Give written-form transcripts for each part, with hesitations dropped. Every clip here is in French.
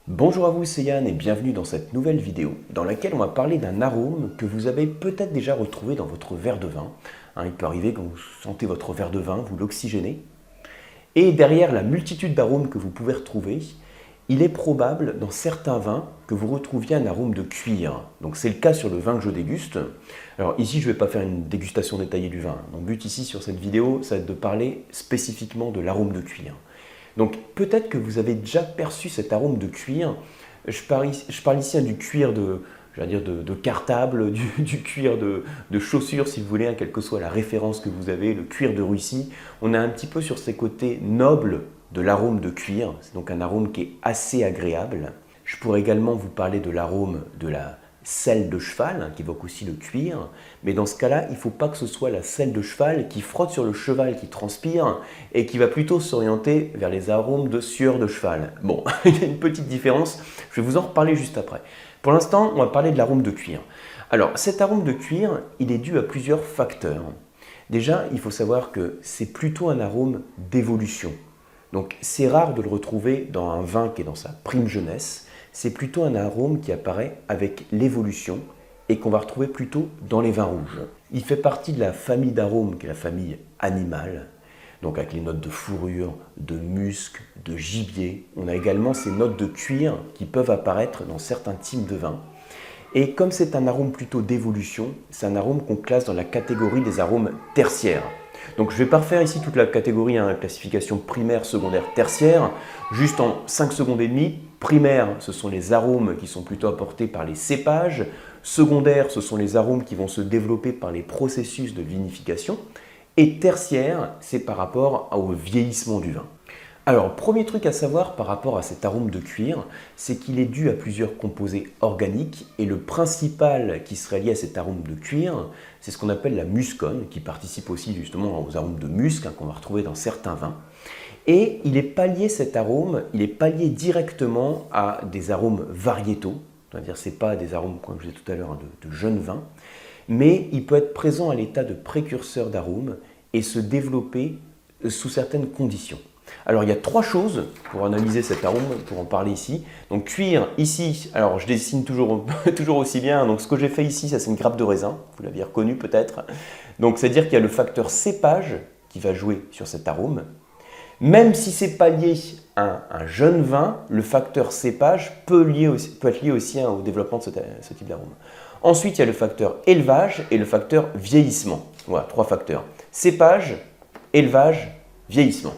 Bonjour à vous, c'est Yann et bienvenue dans cette nouvelle vidéo dans laquelle on va parler d'un arôme que vous avez peut-être déjà retrouvé dans votre verre de vin. Il peut arriver que vous sentez votre verre de vin, vous l'oxygénez. Et derrière la multitude d'arômes que vous pouvez retrouver, il est probable dans certains vins que vous retrouviez un arôme de cuir. Donc c'est le cas sur le vin que je déguste. Alors ici je ne vais pas faire une dégustation détaillée du vin. Mon but ici sur cette vidéo, ça va être de parler spécifiquement de l'arôme de cuir. Donc peut-être que vous avez déjà perçu cet arôme de cuir. Je parle ici du cuir de cartable, du cuir de chaussures si vous voulez, quelle que soit la référence que vous avez, le cuir de Russie. On a un petit peu sur ces côtés nobles de l'arôme de cuir. C'est donc un arôme qui est assez agréable. Je pourrais également vous parler de l'arôme de la selle de cheval, qui évoque aussi le cuir, mais dans ce cas-là, il ne faut pas que ce soit la selle de cheval qui frotte sur le cheval qui transpire et qui va plutôt s'orienter vers les arômes de sueur de cheval. Bon, il y a une petite différence, je vais vous en reparler juste après. Pour l'instant, on va parler de l'arôme de cuir. Alors, cet arôme de cuir, il est dû à plusieurs facteurs. Déjà, il faut savoir que c'est plutôt un arôme d'évolution. Donc, c'est rare de le retrouver dans un vin qui est dans sa prime jeunesse. C'est plutôt un arôme qui apparaît avec l'évolution et qu'on va retrouver plutôt dans les vins rouges. Il fait partie de la famille d'arômes qui est la famille animale, donc avec les notes de fourrure, de musc, de gibier. On a également ces notes de cuir qui peuvent apparaître dans certains types de vins. Et comme c'est un arôme plutôt d'évolution, c'est un arôme qu'on classe dans la catégorie des arômes tertiaires. Donc je ne vais pas refaire ici toute la catégorie, la classification primaire, secondaire, tertiaire, juste en 5 secondes et demie. Primaire, ce sont les arômes qui sont plutôt apportés par les cépages. Secondaire, ce sont les arômes qui vont se développer par les processus de vinification. Et tertiaire, c'est par rapport au vieillissement du vin. Alors, premier truc à savoir par rapport à cet arôme de cuir, c'est qu'il est dû à plusieurs composés organiques et le principal qui serait lié à cet arôme de cuir, c'est ce qu'on appelle la muscone, qui participe aussi justement aux arômes de musc qu'on va retrouver dans certains vins. Et il n'est pas lié, cet arôme, il n'est pas lié directement à des arômes variétaux, c'est-à-dire ce n'est pas des arômes, comme je disais tout à l'heure, de jeunes vins, mais il peut être présent à l'état de précurseur d'arômes et se développer sous certaines conditions. Alors il y a 3 choses pour analyser cet arôme, pour en parler ici. Donc cuir, ici, alors je dessine toujours aussi bien. Donc ce que j'ai fait ici, ça c'est une grappe de raisin, vous l'aviez reconnu peut-être. Donc c'est-à-dire qu'il y a le facteur cépage qui va jouer sur cet arôme. Même si ce n'est pas lié à un jeune vin, le facteur cépage peut être lié aussi au développement de ce type d'arôme. Ensuite, il y a le facteur élevage et le facteur vieillissement. Voilà, 3 facteurs. Cépage, élevage, vieillissement.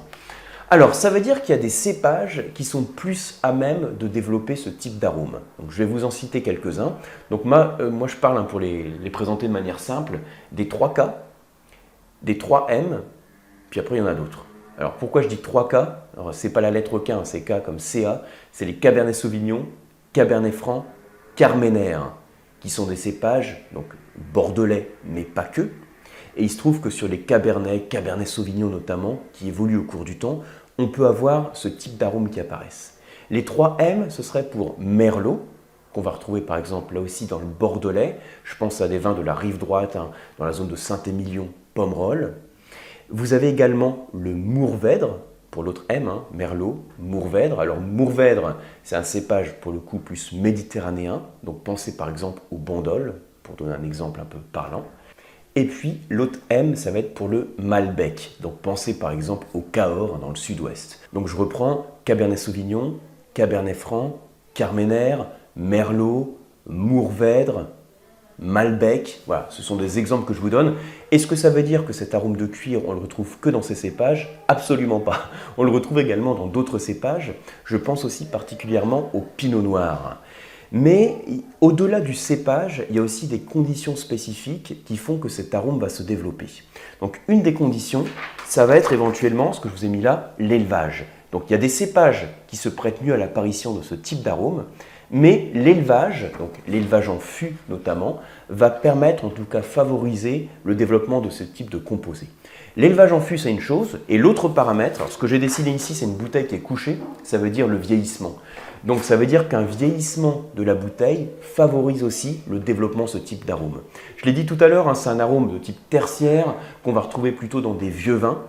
Alors, ça veut dire qu'il y a des cépages qui sont plus à même de développer ce type d'arôme. Donc, je vais vous en citer quelques-uns. Donc, moi, je parle, pour les présenter de manière simple, des 3K, des 3M, puis après, il y en a d'autres. Alors, pourquoi je dis 3K? Alors, ce n'est pas la lettre K, c'est K comme CA. C'est les Cabernet Sauvignon, Cabernet Franc, Carmenère, qui sont des cépages, donc bordelais, mais pas que. Et il se trouve que sur les Cabernet, Cabernet Sauvignon notamment, qui évoluent au cours du temps, on peut avoir ce type d'arômes qui apparaissent. Les 3M, ce serait pour Merlot, qu'on va retrouver par exemple là aussi dans le Bordelais. Je pense à des vins de la rive droite, dans la zone de Saint-Émilion, Pomerol. Vous avez également le Mourvèdre, pour l'autre M, Merlot, Mourvèdre. Alors Mourvèdre, c'est un cépage pour le coup plus méditerranéen, donc pensez par exemple au Bandol, pour donner un exemple un peu parlant. Et puis l'autre M, ça va être pour le Malbec. Donc pensez par exemple au Cahors dans le sud-ouest. Donc je reprends Cabernet Sauvignon, Cabernet Franc, Carmenère, Merlot, Mourvèdre, Malbec. Voilà, ce sont des exemples que je vous donne. Est-ce que ça veut dire que cet arôme de cuir, on le retrouve que dans ces cépages? Absolument pas. On le retrouve également dans d'autres cépages. Je pense aussi particulièrement au Pinot Noir. Mais au-delà du cépage, il y a aussi des conditions spécifiques qui font que cet arôme va se développer. Donc une des conditions, ça va être éventuellement, ce que je vous ai mis là, l'élevage. Donc il y a des cépages qui se prêtent mieux à l'apparition de ce type d'arôme, mais l'élevage, donc l'élevage en fût notamment, va permettre, en tout cas favoriser le développement de ce type de composé. L'élevage en fût, c'est une chose, et l'autre paramètre, alors ce que j'ai dessiné ici, c'est une bouteille qui est couchée, ça veut dire le vieillissement. Donc ça veut dire qu'un vieillissement de la bouteille favorise aussi le développement de ce type d'arôme. Je l'ai dit tout à l'heure, c'est un arôme de type tertiaire qu'on va retrouver plutôt dans des vieux vins.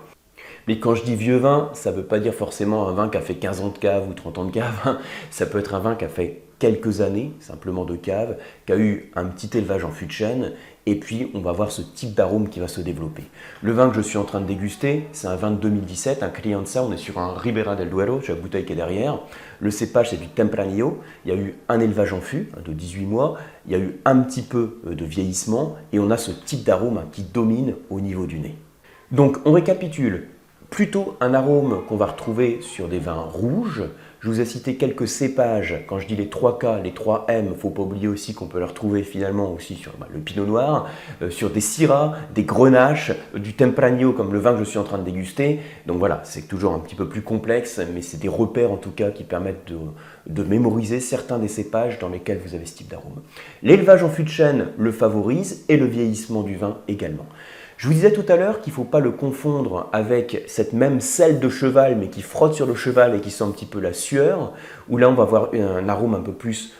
Mais quand je dis vieux vin, ça ne veut pas dire forcément un vin qui a fait 15 ans de cave ou 30 ans de cave. Ça peut être un vin qui a fait quelques années, simplement de cave, qui a eu un petit élevage en fût de chêne, et puis on va voir ce type d'arôme qui va se développer. Le vin que je suis en train de déguster, c'est un vin de 2017, un Crianza, on est sur un Ribera del Duero, j'ai la bouteille qui est derrière. Le cépage, c'est du Tempranillo, il y a eu un élevage en fût de 18 mois, il y a eu un petit peu de vieillissement, et on a ce type d'arôme qui domine au niveau du nez. Donc on récapitule. Plutôt un arôme qu'on va retrouver sur des vins rouges. Je vous ai cité quelques cépages. Quand je dis les 3K, les 3M, il ne faut pas oublier aussi qu'on peut les retrouver finalement aussi sur le pinot noir, sur des syrahs, des grenaches, du tempranillo comme le vin que je suis en train de déguster. Donc voilà, c'est toujours un petit peu plus complexe, mais c'est des repères en tout cas qui permettent de mémoriser certains des cépages dans lesquels vous avez ce type d'arôme. L'élevage en fût de chêne le favorise et le vieillissement du vin également. Je vous disais tout à l'heure qu'il ne faut pas le confondre avec cette même selle de cheval, mais qui frotte sur le cheval et qui sent un petit peu la sueur, où là on va avoir un arôme un peu plus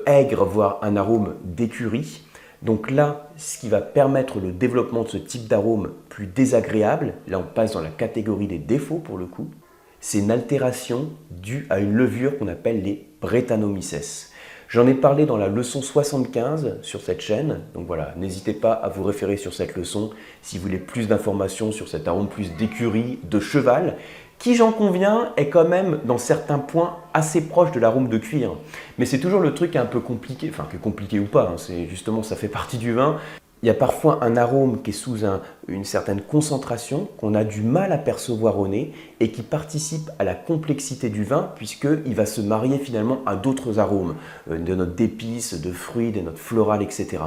aigre, voire un arôme d'écurie. Donc là, ce qui va permettre le développement de ce type d'arôme plus désagréable, là on passe dans la catégorie des défauts pour le coup, c'est une altération due à une levure qu'on appelle les Brettanomyces. J'en ai parlé dans la leçon 75 sur cette chaîne, donc voilà, n'hésitez pas à vous référer sur cette leçon si vous voulez plus d'informations sur cet arôme plus d'écurie, de cheval, qui j'en conviens est quand même dans certains points assez proche de l'arôme de cuir. Mais c'est toujours le truc un peu compliqué, enfin que compliqué ou pas, hein, c'est justement ça fait partie du vin. Il y a parfois un arôme qui est sous une certaine concentration, qu'on a du mal à percevoir au nez et qui participe à la complexité du vin puisqu'il va se marier finalement à d'autres arômes, de notes d'épices, de fruits, des notes florales, etc.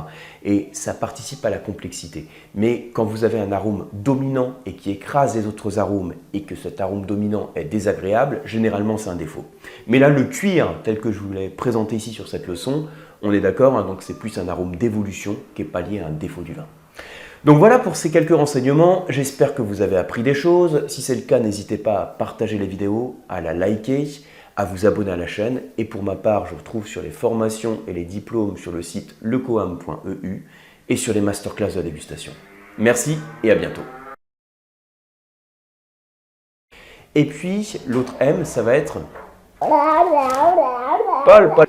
Et ça participe à la complexité. Mais quand vous avez un arôme dominant et qui écrase les autres arômes et que cet arôme dominant est désagréable, généralement c'est un défaut. Mais là, le cuir, tel que je vous l'ai présenté ici sur cette leçon, on est d'accord, hein, donc c'est plus un arôme d'évolution qui n'est pas lié à un défaut du vin. Donc voilà pour ces quelques renseignements, j'espère que vous avez appris des choses. Si c'est le cas, n'hésitez pas à partager les vidéos, à la liker, à vous abonner à la chaîne. Et pour ma part, je vous retrouve sur les formations et les diplômes sur le site lecoam.eu et sur les masterclass de la dégustation. Merci et à bientôt. Et puis, l'autre M, ça va être... Paul.